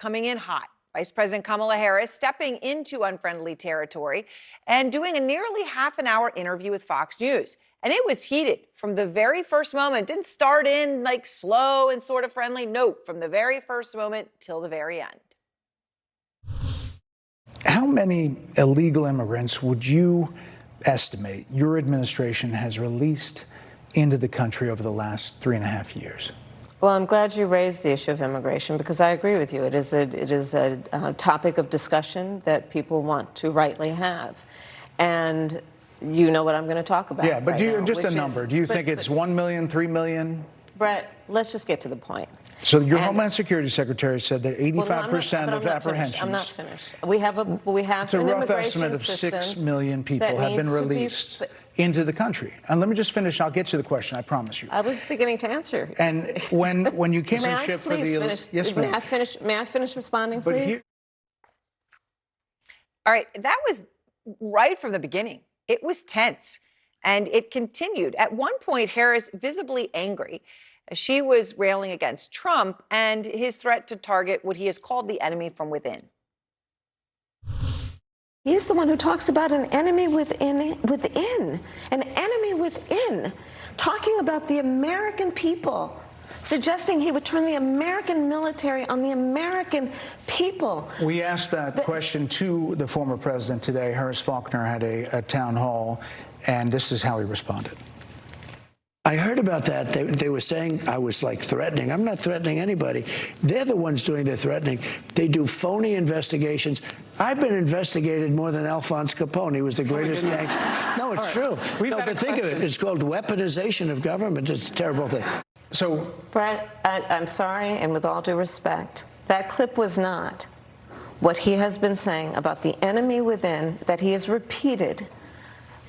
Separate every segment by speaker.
Speaker 1: coming in hot. Vice President Kamala Harris stepping into unfriendly territory and doing a nearly half-an-hour interview with Fox News. And it was heated from the very first moment. Didn't start in like slow and sort of friendly. No, from the very first moment till the very end.
Speaker 2: How many illegal immigrants would you estimate your administration has released into the country over the last 3.5 years?
Speaker 3: Well, I'm glad you raised the issue of immigration because I agree with you. It is a topic of discussion that people want to rightly have. And you know what I'm going to talk about.
Speaker 2: Yeah, but
Speaker 3: right
Speaker 2: do you,
Speaker 3: now,
Speaker 2: just a number. Do you think it's 1 million, 3 million?
Speaker 3: Brett, let's just get to the point.
Speaker 2: So your Homeland Security Secretary said that 85% of apprehensions.
Speaker 3: I'm not finished. We have
Speaker 2: it's a rough estimate of 6 million people have been released into the country. And let me just finish. I'll get to the question. I promise you.
Speaker 3: I was beginning to answer.
Speaker 2: And when you came in ship for the
Speaker 3: yes, may I finish responding, please?
Speaker 1: All right, that was right from the beginning. It was tense, and it continued. At one point, Harris visibly angry. She was railing against Trump and his threat to target what he has called the enemy from within.
Speaker 3: He's the one who talks about an enemy within, an enemy within, talking about the American people, suggesting he would turn the American military on the American people. We
Speaker 2: asked that question to the former president today. Harris Faulkner had a town hall, and this is how he responded.
Speaker 4: I heard about that. They were saying I was like threatening. I'm not threatening anybody. They're the ones doing the threatening. They do phony investigations. I've been investigated more than Alphonse Capone. He was the greatest gangster. No, it's true. No, but think of it. It's called weaponization of government. It's a terrible thing.
Speaker 2: So,
Speaker 3: Brett, I'm sorry, and with all due respect, that clip was not what he has been saying about the enemy within that he has repeated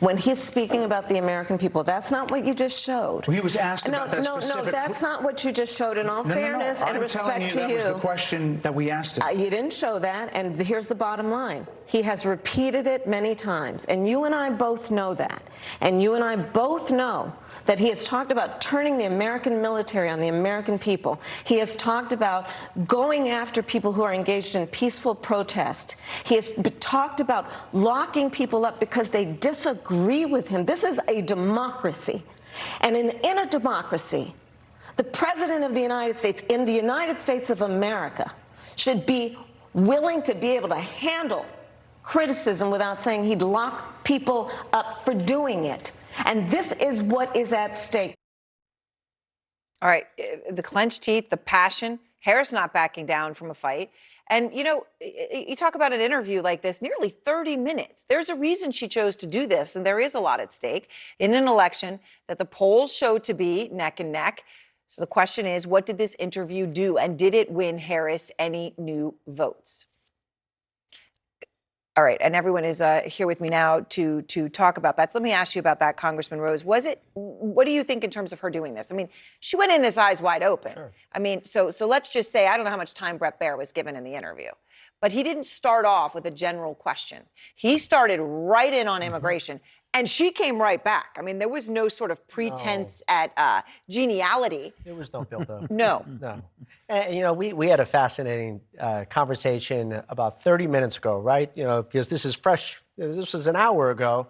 Speaker 3: when he's speaking about the American people. That's not what you just showed.
Speaker 2: Well, he was asked about that specific...
Speaker 3: No, that's not what you just showed. In all fairness and respect to you.
Speaker 2: That was the question that we asked him.
Speaker 3: You didn't show that, and here's the bottom line. He has repeated it many times, and you and I both know that. And you and I both know that he has talked about turning the American military on the American people. He has talked about going after people who are engaged in peaceful protest. He has talked about locking people up because they disagree with him. This is a democracy. And in a democracy, the President of the United States, in the United States of America, should be willing to be able to handle criticism without saying he'd lock people up for doing it. And this is what is at stake.
Speaker 1: All right, the clenched teeth, the passion, Harris not backing down from a fight. And, you know, you talk about an interview like this, nearly 30 minutes. There's a reason she chose to do this, and there is a lot at stake in an election that the polls show to be neck and neck. So the question is, what did this interview do, and did it win Harris any new votes? All right, and everyone is here with me now to talk about that. So let me ask you about that, Congressman Rose. What do you think in terms of her doing this? I mean, she went in this eyes wide open. Sure. I mean, so let's just say, I don't know how much time Brett Baier was given in the interview, but he didn't start off with a general question. He started right in on immigration, and she came right back. I mean, there was no sort of pretense at geniality.
Speaker 5: There was no build-up.
Speaker 1: No.
Speaker 5: And, you know, we had a fascinating conversation about 30 minutes ago, right? You know, because this is fresh. This was an hour ago.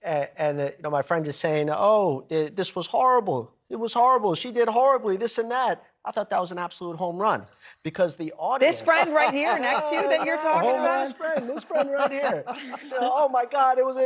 Speaker 5: And you know, my friend is saying, oh, this was horrible. It was horrible. She did horribly, this and that. I thought that was an absolute home run because the audience...
Speaker 1: This friend right here next to you that you're talking about?
Speaker 5: This friend right here. So, oh, my God, it was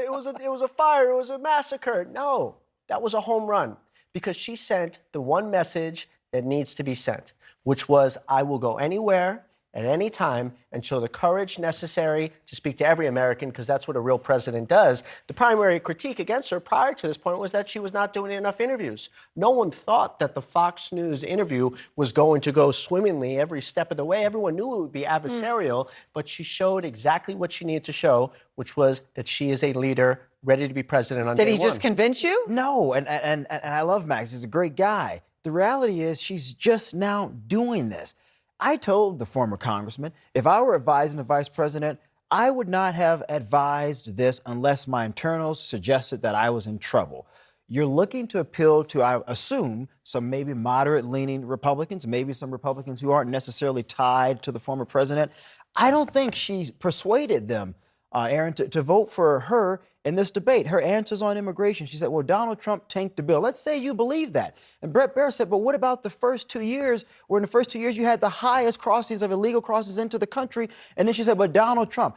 Speaker 5: a fire. It was a massacre. No, that was a home run because she sent the one message that needs to be sent, which was, I will go anywhere at any time and show the courage necessary to speak to every American, because that's what a real president does. The primary critique against her prior to this point was that she was not doing enough interviews. No one thought that the Fox News interview was going to go swimmingly every step of the way. Everyone knew it would be adversarial, but she showed exactly what she needed to show, which was that she is a leader ready to be president on day one.
Speaker 1: Did he just convince you?
Speaker 6: No, and I love Max. He's a great guy. The reality is she's just now doing this. I told the former congressman, if I were advising the vice president, I would not have advised this unless my internals suggested that I was in trouble. You're looking to appeal to, I assume, some maybe moderate-leaning Republicans, maybe some Republicans who aren't necessarily tied to the former president. I don't think she persuaded them, Aaron, to vote for her in this debate. Her answers on immigration, she said, well, Donald Trump tanked the bill. Let's say you believe that. And Brett Baier said, but what about the first 2 years, where in the first 2 years you had the highest crossings of illegal crossings into the country? And then she said, but Donald Trump.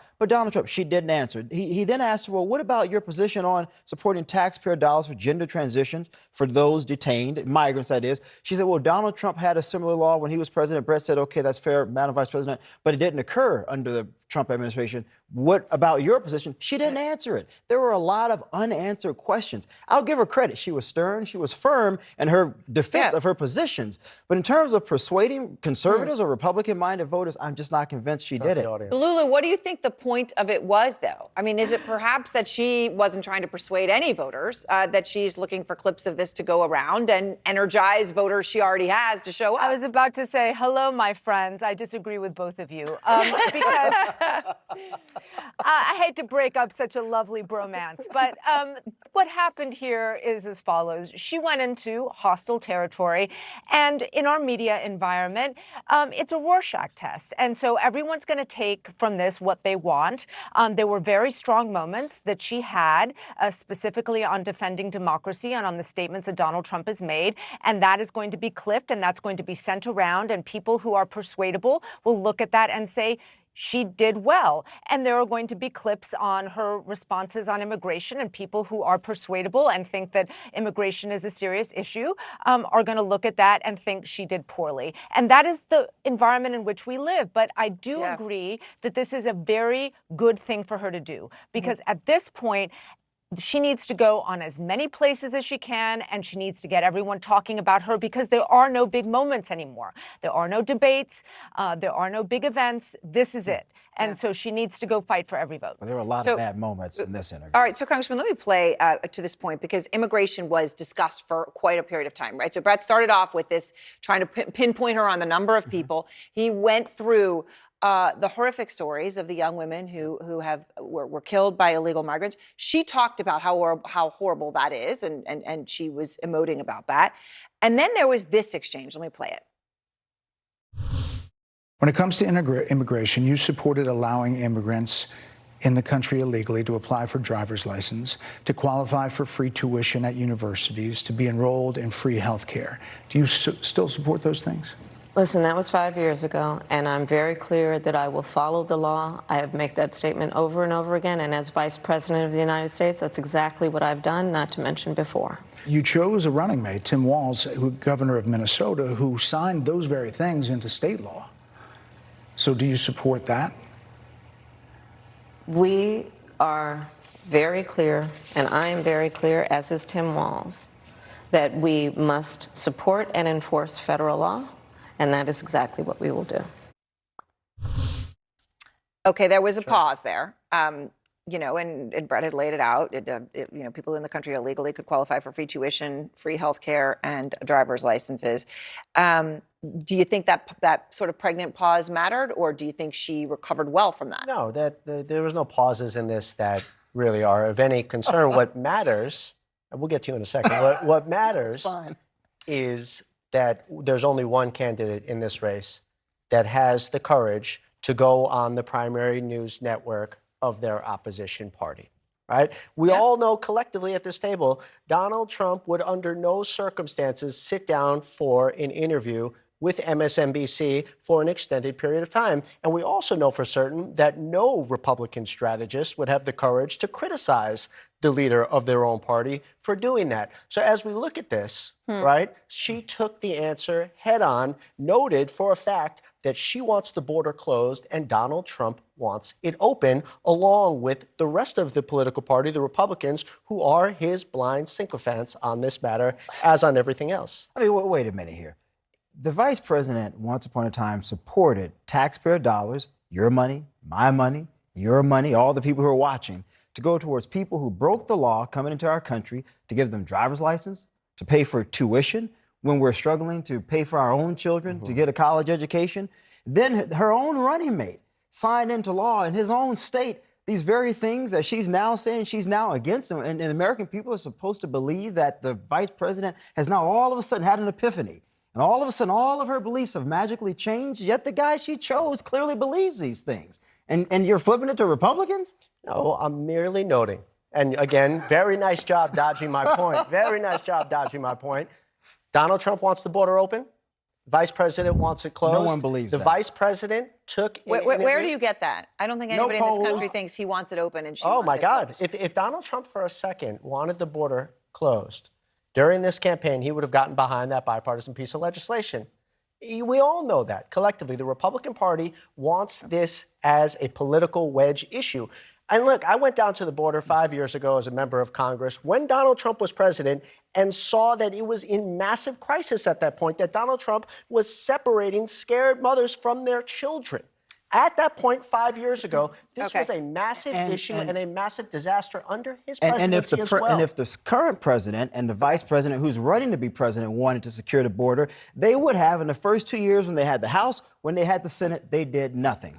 Speaker 6: She didn't answer. He then asked her, well, what about your position on supporting taxpayer dollars for gender transitions for those detained, migrants that is? She said, well, Donald Trump had a similar law when he was president. Brett said, okay, that's fair, Madam Vice President, but it didn't occur under the Trump administration. What about your position? She didn't answer it. There were a lot of unanswered questions. I'll give her credit. She was stern, she was firm in her defense of her positions. But in terms of persuading conservatives or Republican-minded voters, I'm just not convinced she did it.
Speaker 1: Lulu, what do you think the point of it was, though? I mean, is it perhaps that she wasn't trying to persuade any voters, that she's looking for clips of this to go around and energize voters she already has to show up?
Speaker 7: I was about to say, hello, my friends. I disagree with both of you because I hate to break up such a lovely bromance, but what happened here is as follows. She went into hostile territory, and in our media environment, it's a Rorschach test. And so everyone's going to take from this what they want. There were very strong moments that she had, specifically on defending democracy and on the statements that Donald Trump has made. And that is going to be clipped, and that's going to be sent around. And people who are persuadable will look at that and say, she did well. And there are going to be clips on her responses on immigration, and people who are persuadable and think that immigration is a serious issue are going to look at that and think she did poorly. And that is the environment in which we live. But I do agree that this is a very good thing for her to do, because at this point, she needs to go on as many places as she can, and she needs to get everyone talking about her, because there are no big moments anymore. There are no debates. There are no big events. This is it. And so she needs to go fight for every vote.
Speaker 6: Well, there were a lot of bad moments in this interview.
Speaker 1: All right, so Congressman, let me play to this point, because immigration was discussed for quite a period of time, right? So Brett started off with this, trying to pinpoint her on the number of people. He went through the horrific stories of the young women who were killed by illegal migrants. She talked about how horrible that is, and she was emoting about that. And then there was this exchange. Let me play it.
Speaker 2: When it comes to immigration, you supported allowing immigrants in the country illegally to apply for driver's license, to qualify for free tuition at universities, to be enrolled in free health care. Do you still support those things?
Speaker 3: Listen, that was 5 years ago, and I'm very clear that I will follow the law. I have made that statement over and over again, and as Vice President of the United States, that's exactly what I've done, not to mention before.
Speaker 2: You chose a running mate, Tim Walz, governor of Minnesota, who signed those very things into state law. So do you support that?
Speaker 3: We are very clear, and I am very clear, as is Tim Walz, that we must support and enforce federal law. And that is exactly what we will do.
Speaker 1: Okay, there was a pause there. You know, and Brett had laid it out. You know, people in the country illegally could qualify for free tuition, free health care, and driver's licenses. Do you think that sort of pregnant pause mattered, or do you think she recovered well from that?
Speaker 5: No, there was no pauses in this that really are of any concern. What matters, and we'll get to you in a second, what matters is that there's only one candidate in this race that has the courage to go on the primary news network of their opposition party, right? We all know collectively at this table, Donald Trump would under no circumstances sit down for an interview with MSNBC for an extended period of time. And we also know for certain that no Republican strategist would have the courage to criticize the leader of their own party for doing that. So as we look at this, right, she took the answer head on, noted for a fact that she wants the border closed and Donald Trump wants it open, along with the rest of the political party, the Republicans, who are his blind sycophants on this matter, as on everything else.
Speaker 6: I mean, wait a minute here. The vice president, once upon a time, supported taxpayer dollars, your money, my money, your money, all the people who are watching, to go towards people who broke the law coming into our country, to give them driver's license, to pay for tuition when we're struggling to pay for our own children to get a college education. Then her own running mate signed into law in his own state these very things that she's now saying she's now against them. And the American people are supposed to believe that the vice president has now all of a sudden had an epiphany. And all of a sudden, all of her beliefs have magically changed, yet the guy she chose clearly believes these things. And you're flipping it to Republicans?
Speaker 5: No, I'm merely noting. And again, very nice job dodging my point. Very nice job dodging my point. Donald Trump wants the border open. Vice President wants it closed.
Speaker 6: No one believes
Speaker 5: the
Speaker 6: that.
Speaker 5: Vice President took.
Speaker 1: Where do you get that? I don't think anybody in this country
Speaker 6: polls.
Speaker 1: thinks he wants it open and she
Speaker 5: Oh
Speaker 1: wants
Speaker 5: my
Speaker 1: it
Speaker 5: God!
Speaker 1: closed.
Speaker 5: If Donald Trump for a second wanted the border closed during this campaign, he would have gotten behind that bipartisan piece of legislation. We all know that collectively. The Republican Party wants this as a political wedge issue. And look, I went down to the border 5 years ago as a member of Congress when Donald Trump was president and saw that it was in massive crisis at that point, that Donald Trump was separating scared mothers from their children. At that point, 5 years ago, this was a massive issue and a massive disaster under his presidency as well.
Speaker 6: And if the current president and the vice president who's running to be president wanted to secure the border, they would have in the first 2 years when they had the House, when they had the Senate, they did nothing.